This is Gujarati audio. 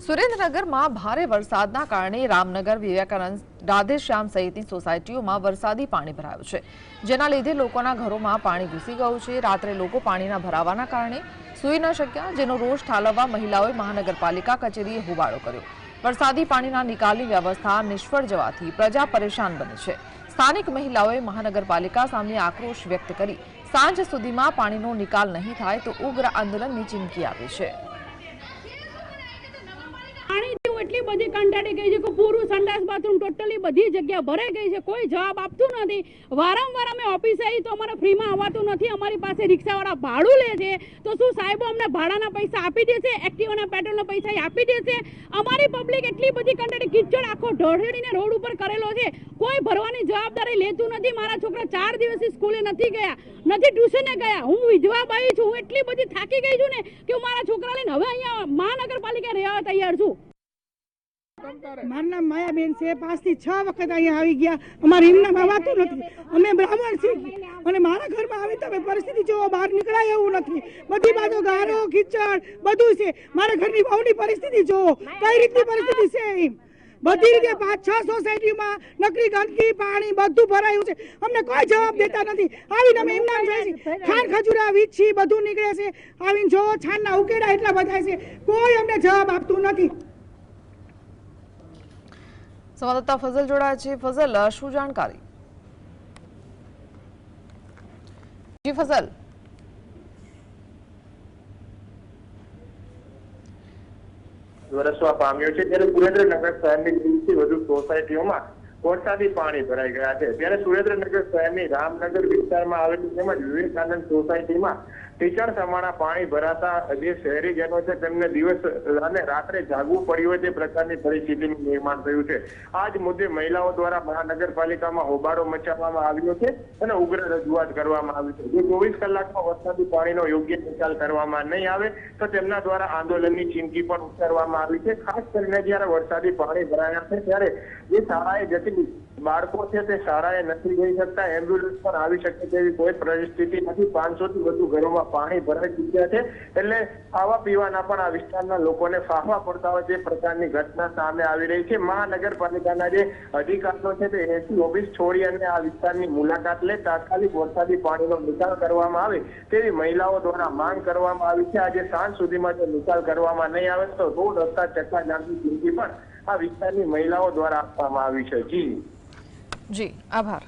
સુરેન્દ્રનગરમાં ભારે વરસાદના કારણે રામનગર, વિવેકાનંદ, રાધેશ્યામ સહિતની સોસાયટીઓમાં વરસાદી પાણી ભરાયું છે, જેના લીધે લોકોના ઘરોમાં પાણી ઘૂસી ગયું છે। રાત્રે લોકો પાણીના ભરાવાના કારણે સૂઈ ન શક્યા, જેનો રોષ ઠાલવવા મહિલાઓએ મહાનગરપાલિકા કચેરીએ હોબાળો કર્યો। વરસાદી પાણીના નિકાલની વ્યવસ્થા નિષ્ફળ જવાથી પ્રજા પરેશાન બની છે। સ્થાનિક મહિલાઓએ મહાનગરપાલિકા સામે આક્રોશ વ્યક્ત કરી સાંજ સુધીમાં પાણીનો નિકાલ નહીં થાય તો ઉગ્ર આંદોલનની ચીમકી આપી છે। એટલી બધી કંટાળી ગઈ છે કે પૂરું સંડાસ બાથરૂમ ટોટલી બધી જગ્યા ભરાઈ ગઈ છે, કોઈ જવાબ આપતું નથી। વારંવાર અમે ઓફિસે આવી તો અમારે ફ્રીમાં આવતું નથી, અમારી પાસે રિક્ષાવાળા ભાડું લે છે, તો શું સાહેબો અમને ભાડાના પૈસા આપી દેશે? એક્ટિવાના પેટ્રોલના પૈસા આપી દેશે? અમારી પબ્લિક એટલી બધી કંટાળી, કિચડ આખો ઢોળેડીને રોડ ઉપર કરેલો છે, કોઈ ભરવાની જવાબદારી લેતું નથી। મારા છોકરા 4 દિવસથી સ્કૂલે નથી ગયા, નથી ટ્યુશને ગયા। હું વિધવા બાઈ છું, હું એટલી બધી થાકી ગઈ છું ને કે હું મારા છોકરા લઈને હવે અહીંયા મહાનગરપાલિકા રહેવા તૈયાર છું। મારું નામ માયાબેન છે। 5 થી 6 વખત અહીંયા આવી ગયા, અમારે એમના આવતું નથી। અમે બ્રાહ્મણ છીએ અને મારા ઘરમાં આવી તમે પરિસ્થિતિ જોવો, બહાર નીકળાય એવું નથી, બધી બાજુ ગારો ખીચડ બધું છે। મારા ઘરની બહુની પરિસ્થિતિ જોવો, કઈ રીતની પરિસ્થિતિ છે। એમ બધી રીતે 5-6 સોસાયટીમાં નકરી ગંદકી, પાણી બધું ભરાયું છે, અમને કોઈ જવાબ દેતા નથી। આવીને અમે એમના જોઈએ છીએ, ખાન ખજૂરા વીછી બધું નીકળે છે, આવીને જોવો છાનના ઉકેડા એટલા બધા છે, કોઈ અમને જવાબ આપતું નથી। સંવાદદાતા ફઝલ જોડાયા છે। ફઝલ, શું જાણકારી? જી ફઝલ। વરસવા પામ્યો છે, ત્યારે સુરેન્દ્રનગર શહેરની 20 થી વધુ સોસાયટીઓમાં વરસાદી પાણી ભરાઈ ગયા છે। ત્યારે સુરેન્દ્રનગર શહેરની રામનગર વિસ્તારમાં આવેલી તેમજ વિવેકાનંદ સોસાયટીમાં ટીચણ સમાણા પાણી ભરાતા જે શહેરીજનો છે તેમને દિવસ અને રાત્રે જાગવું પડ્યું હોય તે પ્રકારની પરિસ્થિતિનું નિર્માણ થયું છે। આ જ મુદ્દે મહિલાઓ દ્વારા મહાનગરપાલિકામાં હોબાળો મચાવવામાં આવ્યો છે અને ઉગ્ર રજૂઆત કરવામાં આવી છે। જો 24 કલાકમાં વરસાદી પાણીનો યોગ્ય નિકાલ કરવામાં નહીં આવે તો તેમના દ્વારા આંદોલનની ચીમકી પણ ઉચ્ચારવામાં આવી છે। ખાસ કરીને જ્યારે વરસાદી પાણી ભરાયા છે ત્યારે જે શાળાએ જતી બાળકો છે તે શાળાએ નથી જઈ શકતા, એમ્બ્યુલન્સ પણ આવી શકે તેવી કોઈ પરિસ્થિતિ નથી। 500 થી વધુ ઘરોમાં પાણી ભરાઈ ચૂક્યા છે, એટલે ખાવા પીવાના પણ આ વિસ્તારના લોકોને ફાંફા પડતા હોય તે પ્રકારની ઘટના સામે આવી રહી છે। મહાનગરપાલિકાના જે અધિકારીઓ છે તે એસી ઓફિસ છોડી અને આ વિસ્તારની મુલાકાત લે, તાત્કાલિક વરસાદી પાણીનો નિકાલ કરવામાં આવે તેવી મહિલાઓ દ્વારા માંગ કરવામાં આવી છે। આજે સાંજ સુધીમાં જો નિકાલ કરવામાં નહીં આવે તો રોડ રસ્તા ચક્કાજામની ચીમકી પણ આ વિસ્તારની મહિલાઓ દ્વારા આપવામાં આવી છે। જી જી, આભાર।